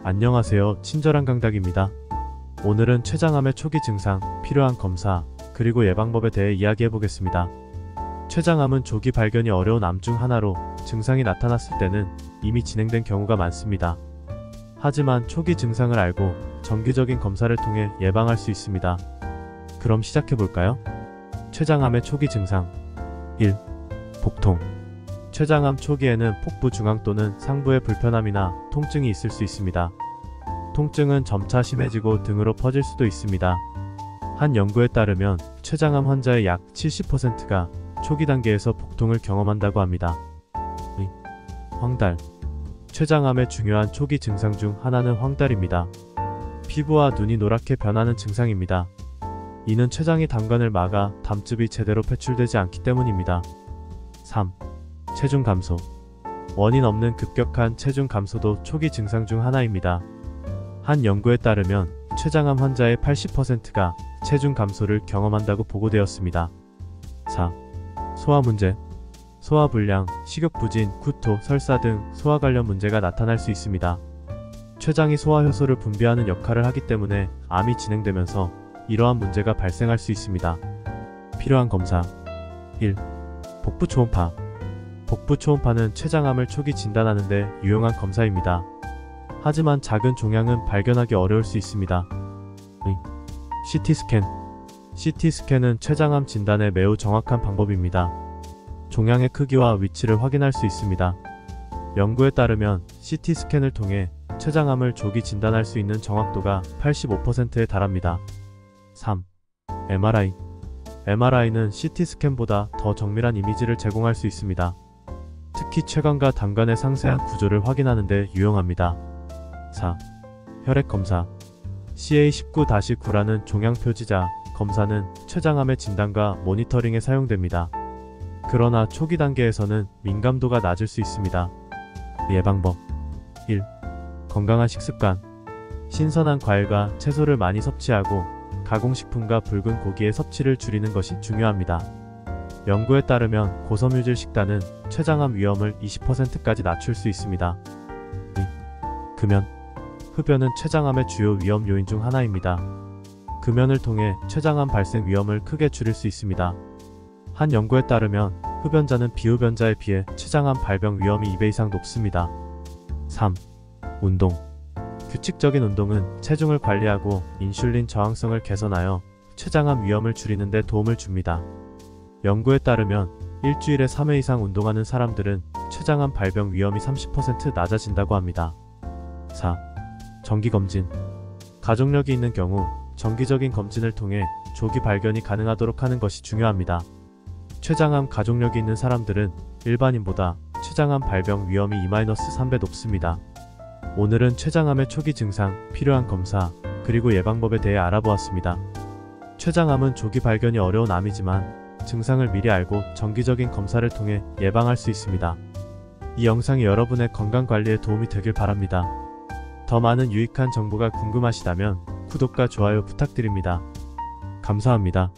안녕하세요. 친절한 강닥입니다. 오늘은 췌장암의 초기 증상, 필요한 검사, 그리고 예방법에 대해 이야기해 보겠습니다. 췌장암은 조기 발견이 어려운 암 중 하나로 증상이 나타났을 때는 이미 진행된 경우가 많습니다. 하지만 초기 증상을 알고 정기적인 검사를 통해 예방할 수 있습니다. 그럼 시작해 볼까요? 췌장암의 초기 증상 1. 복통. 췌장암 초기에는 복부 중앙 또는 상부의 불편함이나 통증이 있을 수 있습니다. 통증은 점차 심해지고 등으로 퍼질 수도 있습니다. 한 연구에 따르면 췌장암 환자의 약 70%가 초기 단계에서 복통을 경험한다고 합니다. 황달. 췌장암의 중요한 초기 증상 중 하나는 황달입니다. 피부와 눈이 노랗게 변하는 증상입니다. 이는 췌장이 담관을 막아 담즙이 제대로 배출되지 않기 때문입니다. 3. 체중 감소. 원인 없는 급격한 체중 감소도 초기 증상 중 하나입니다. 한 연구에 따르면 췌장암 환자의 80%가 체중 감소를 경험한다고 보고되었습니다. 4. 소화 문제. 소화불량, 식욕부진, 구토, 설사 등 소화 관련 문제가 나타날 수 있습니다. 췌장이 소화효소를 분비하는 역할을 하기 때문에 암이 진행되면서 이러한 문제가 발생할 수 있습니다. 필요한 검사 1. 복부 초음파. 복부 초음파는 췌장암을 초기 진단하는 데 유용한 검사입니다. 하지만 작은 종양은 발견하기 어려울 수 있습니다. CT스캔. CT스캔은 췌장암 진단에 매우 정확한 방법입니다. 종양의 크기와 위치를 확인할 수 있습니다. 연구에 따르면 CT스캔을 통해 췌장암을 조기 진단할 수 있는 정확도가 85%에 달합니다. 3. MRI. MRI는 CT스캔보다 더 정밀한 이미지를 제공할 수 있습니다. 특히 췌관과 담관의 상세한 구조를 확인하는 데 유용합니다. 4. 혈액검사. CA19-9라는 종양표지자 검사는 췌장암의 진단과 모니터링에 사용됩니다. 그러나 초기 단계에서는 민감도가 낮을 수 있습니다. 예방법 1. 건강한 식습관. 신선한 과일과 채소를 많이 섭취하고 가공식품과 붉은 고기의 섭취를 줄이는 것이 중요합니다. 연구에 따르면 고섬유질 식단은 췌장암 위험을 20%까지 낮출 수 있습니다. 2. 금연. 흡연은 췌장암의 주요 위험 요인 중 하나입니다. 금연을 통해 췌장암 발생 위험을 크게 줄일 수 있습니다. 한 연구에 따르면 흡연자는 비흡연자에 비해 췌장암 발병 위험이 2배 이상 높습니다. 3. 운동. 규칙적인 운동은 체중을 관리하고 인슐린 저항성을 개선하여 췌장암 위험을 줄이는 데 도움을 줍니다. 연구에 따르면 일주일에 3회 이상 운동하는 사람들은 췌장암 발병 위험이 30% 낮아진다고 합니다. 4. 정기검진. 가족력이 있는 경우 정기적인 검진을 통해 조기 발견이 가능하도록 하는 것이 중요합니다. 췌장암 가족력이 있는 사람들은 일반인보다 췌장암 발병 위험이 2-3배 높습니다. 오늘은 췌장암의 초기 증상, 필요한 검사, 그리고 예방법에 대해 알아보았습니다. 췌장암은 조기 발견이 어려운 암이지만 증상을 미리 알고 정기적인 검사를 통해 예방할 수 있습니다. 이 영상이 여러분의 건강관리에 도움이 되길 바랍니다. 더 많은 유익한 정보가 궁금하시다면 구독과 좋아요 부탁드립니다. 감사합니다.